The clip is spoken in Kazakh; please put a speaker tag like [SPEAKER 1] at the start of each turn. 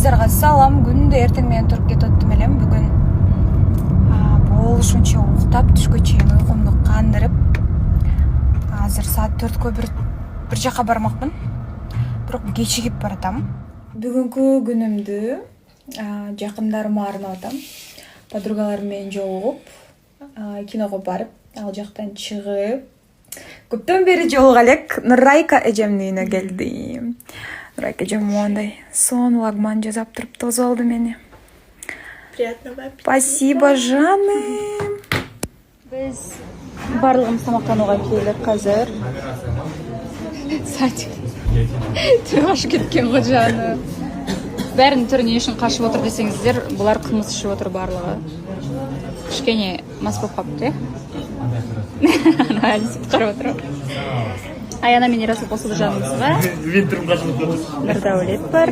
[SPEAKER 1] Баарыңыздарга салам. Күндө эртең менен туруп кетип аттым элем. Бүгүн болушунча уктап түшкө чейин уйкумду кандырып, азыр саат 4кө бир жака бармакмын. Бирок кечигип баратам. Бүгүнкү күнүмдү жакындарыма арнап атам. Подругаларым менен жолугуп, киного барып, ал жактан чыгып, көптөн бери жолуга элек Нурайка эжемдин үйүнө келдим. Нурайка эжем моундай сонун лагман жасап туруп тосуп алды мени.
[SPEAKER 2] Приятного аппетита.
[SPEAKER 1] Спасибо, жаным. Биз барлыгыбыз тамактанууга келип азыр.
[SPEAKER 3] Садик. Тыгаш кеткен го жаны. Бәрінің түріне ешін қашып отыр десеңіздер, бұлар қымыз ішіп отыр барлығы. Кішкене мас болып қапты, е? Әлісіп қарап отыр. Аяна мен Ерасыл қосылды жанымызға. Нұрдаулет бар.